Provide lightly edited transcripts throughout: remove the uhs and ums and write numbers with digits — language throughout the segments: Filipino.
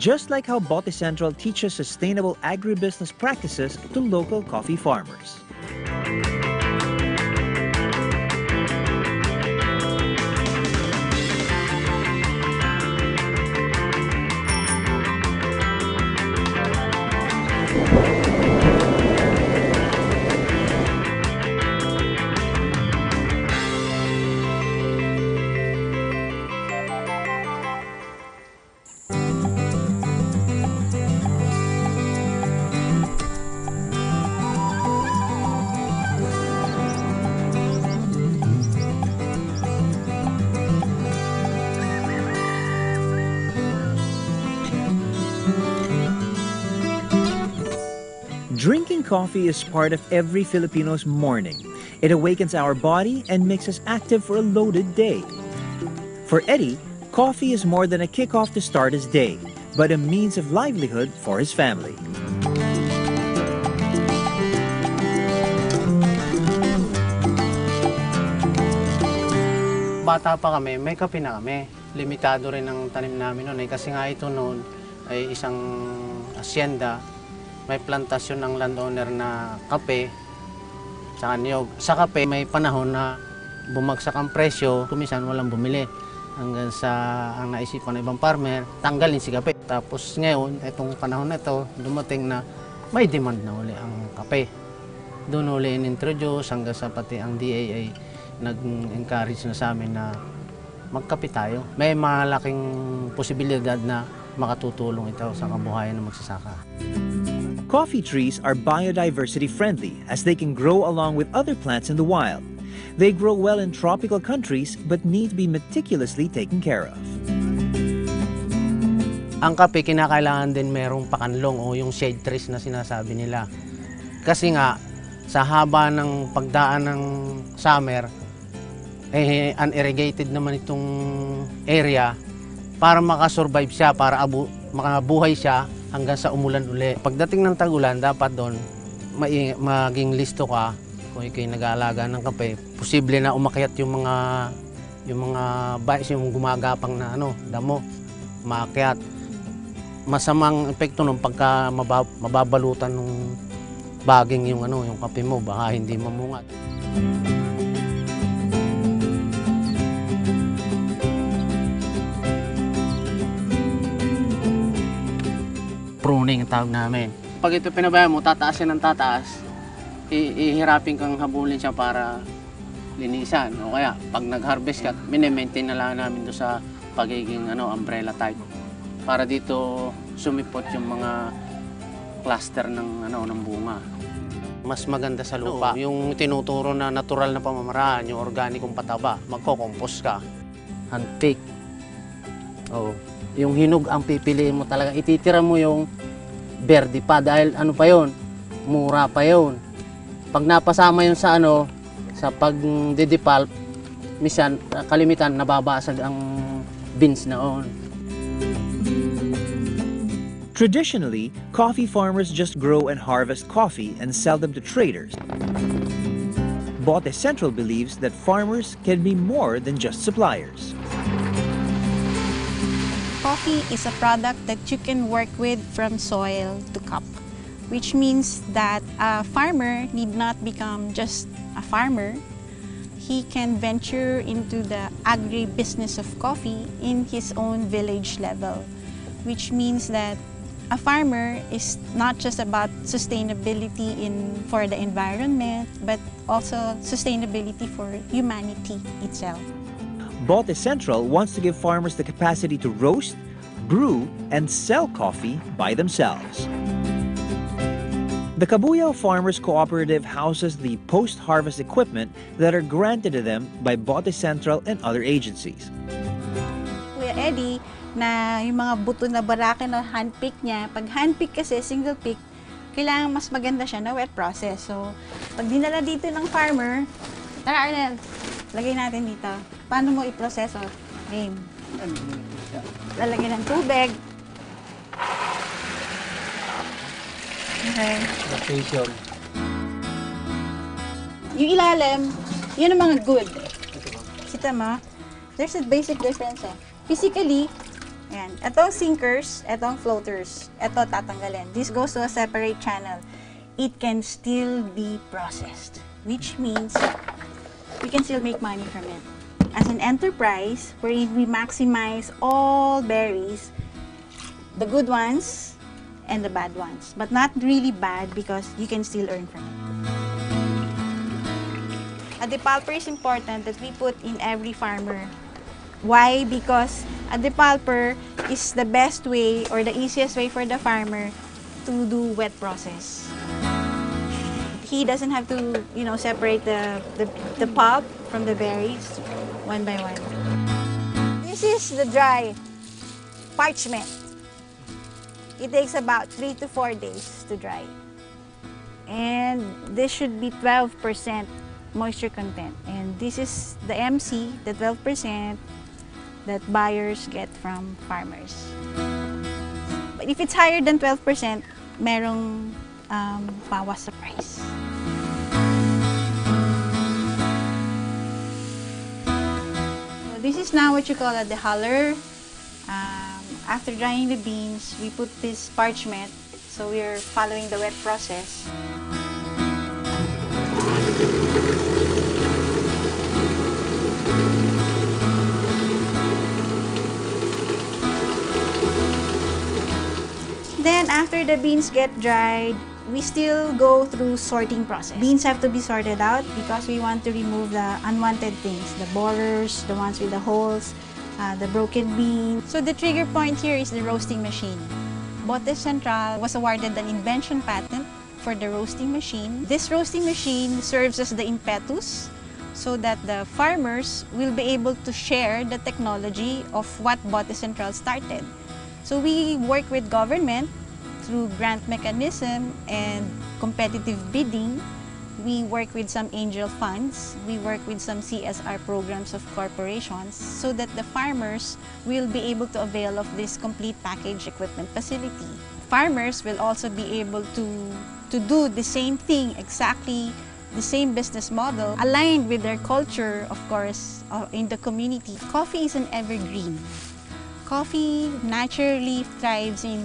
Just like how Bote Central teaches sustainable agribusiness practices to local coffee farmers. Drinking coffee is part of every Filipino's morning. It awakens our body and makes us active for a loaded day. For Eddie, coffee is more than a kickoff to start his day, but a means of livelihood for his family. Bata pa kami, may kape na kami. Limitado rin ang tanim namin noon kasi nga ito noon ay isang asyenda. May plantasyon ng landowner na kape sa niyog. Sa kape, may panahon na bumagsak ang presyo, kumisan walang bumili. Hanggang sa ang naisipan ng ibang farmer, tanggalin si kape. Tapos ngayon, itong panahon na ito, dumating na may demand na uli ang kape. Doon uli in-introduce hanggang sa pati ang DA ay nag-encourage na sa amin na magkape tayo. May malaking posibilidad na makatutulong ito sa kabuhayan ng magsasaka. Coffee trees are biodiversity friendly as they can grow along with other plants in the wild. They grow well in tropical countries but need to be meticulously taken care of. Ang kape, kinakailangan din merong pakanlong o yung shade trees na sinasabi nila. Kasi nga, sa haba ng pagdaan ng summer, unirrigated naman itong area, para makasurvive siya, para makabuhay siya hanggang sa umulan uli. Pagdating ng tag-ulan, dapat doon maging listo ka kung ikay nag-aalaga ng kape. Posible na umakyat yung mga bites, yung gumagapang na damo, maakyat. Masamang epekto nung pagka mababalutan ng baging yung kape mo, baka hindi mamungat. Pruning ang tawag namin. Pag ito pinabayaan mo, tataas yan ng tataas, ihirapin kang habulin siya para linisan. O kaya, pag nag-harvest ka, mini-maintain na lang namin doon sa pagiging umbrella type. Para dito sumipot yung mga cluster ng bunga. Mas maganda sa lupa. Yung tinuturo na natural na pamamaraan, yung organikong pataba, magko-compost ka. Handpick. Yung hinog ang pipiliin mo talaga. Ititira mo yung verde pa dahil pa yun, mura pa yun. Pag napasama yun sa sa pag-didipulp, minsan kalimitan nababasag ang beans na on. Traditionally, coffee farmers just grow and harvest coffee and sell them to traders. Bote Central believes that farmers can be more than just suppliers. Coffee is a product that you can work with from soil to cup, which means that a farmer need not become just a farmer. He can venture into the agribusiness of coffee in his own village level, which means that a farmer is not just about sustainability for the environment, but also sustainability for humanity itself. Bote Central wants to give farmers the capacity to roast, brew, and sell coffee by themselves. The Cabuyao Farmers Cooperative houses the post-harvest equipment that are granted to them by Bote Central and other agencies. Kuya Eddie, na yung mga buto na barake na handpick niya, pag handpick kasi, single pick, kailangan mas maganda siya na wet process. So, pag dinala dito ng farmer, tara Arnel, lagay natin dito. Paano mo i-proseso? Game. Lalagyan ng tubig. Okay. Rotation. Yung ilalim, yun ang mga good. Kita mo? There's a basic difference eh. Physically, Ayan. Itong sinkers, itong floaters, ito tatanggalin. This goes to a separate channel. It can still be processed, which means we can still make money from it. As an enterprise, wherein we maximize all berries, the good ones and the bad ones, but not really bad because you can still earn from it. A depulper is important that we put in every farmer. Why? Because a depulper is the best way or the easiest way for the farmer to do wet process. He doesn't have to, separate the pulp from the berries one by one. This is the dry parchment. It takes about 3 to 4 days to dry. And this should be 12% moisture content. And this is the MC, the 12% that buyers get from farmers. But if it's higher than 12%, merong bawas sa price. So this is now what you call a dehuller. After drying the beans, we put this parchment, so we're following the wet process. Then after the beans get dried, we still go through sorting process. Beans have to be sorted out because we want to remove the unwanted things, the borers, the ones with the holes, the broken bean. So the trigger point here is the roasting machine. Bote Central was awarded an invention patent for the roasting machine. This roasting machine serves as the impetus so that the farmers will be able to share the technology of what Bote Central started. So we work with government through grant mechanism and competitive bidding. We work with some angel funds. We work with some CSR programs of corporations so that the farmers will be able to avail of this complete package equipment facility. Farmers will also be able to do the same thing, exactly the same business model, aligned with their culture, of course, in the community. Coffee is an evergreen. Coffee naturally thrives in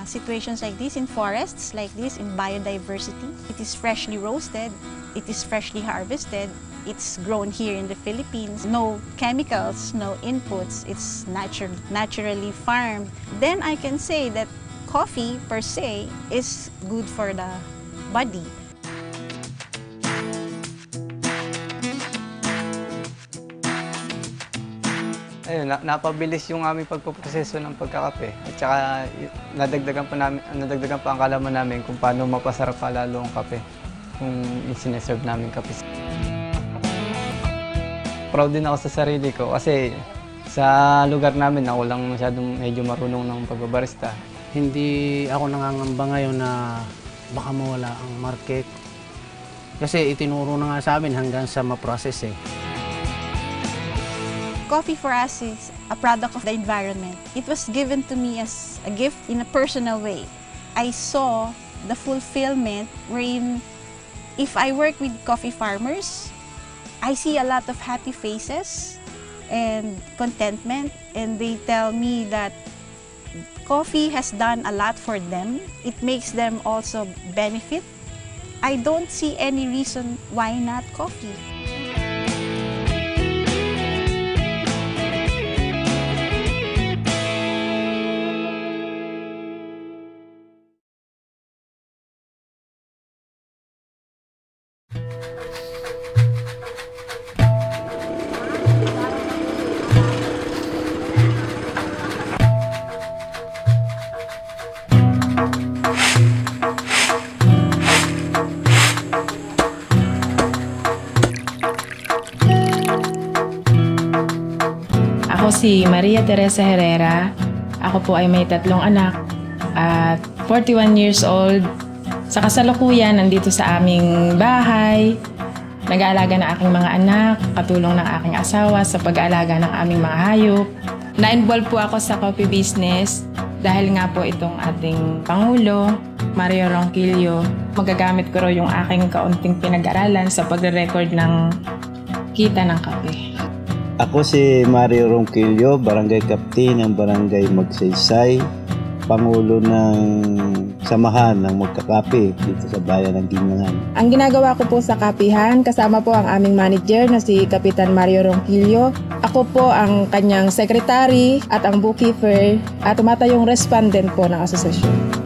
situations like this, in forests like this, in biodiversity. It is freshly roasted, it is freshly harvested, it's grown here in the Philippines. No chemicals, no inputs, it's naturally farmed. Then I can say that coffee per se is good for the body. Ayun, napabilis yung aming pagpoproseso ng pagkakape at saka nadagdagan pa ang kalaman namin kung paano mapasarap pa lalo ang kape kung sineserve namin kape. Proud din ako sa sarili ko kasi sa lugar namin ako lang medyo marunong ng pagbabarista. Hindi ako nangangamba ngayon na baka mawala ang market. Kasi itinuro na nga sa amin hanggang sa ma-process eh. Coffee for us is a product of the environment. It was given to me as a gift in a personal way. I saw the fulfillment wherein if I work with coffee farmers, I see a lot of happy faces and contentment, and they tell me that coffee has done a lot for them. It makes them also benefit. I don't see any reason why not coffee. Ako si Maria Teresa Herrera. Ako po ay may 3 anak at 41 years old. Sa kasalukuyan, nandito sa aming bahay. Nag-aalaga ng aking mga anak, katulong ng aking asawa sa pag-aalaga ng aming mga hayop. Na-involve po ako sa coffee business dahil nga po itong ating Pangulo, Mario Ronquillo. Magagamit ko rin yung aking kaunting pinag-aralan sa pagre-record ng kita ng kape. Ako si Mario Ronquillo, Barangay Captain ng Barangay Magsaysay, Pangulo ng Samahan ng Magkakape dito sa bayan ng Ginangan. Ang ginagawa ko po sa kapihan, kasama po ang aming manager na si Kapitan Mario Ronquillo. Ako po ang kanyang secretary at ang bookkeeper at tumatayong respondent po ng asosasyon.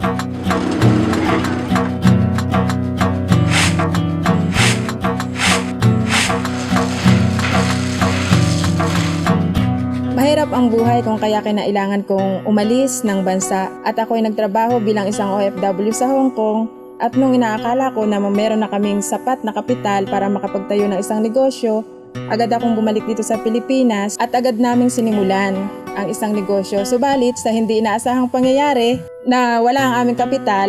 Mahirap ang buhay kung kaya kinailangan kong umalis ng bansa at ako'y nagtrabaho bilang isang OFW sa Hong Kong at nung inaakala ko na meron na kaming sapat na kapital para makapagtayo ng isang negosyo, agad akong bumalik dito sa Pilipinas at agad naming sinimulan ang isang negosyo. Subalit sa hindi inaasahang pangyayari na wala ang aming kapital,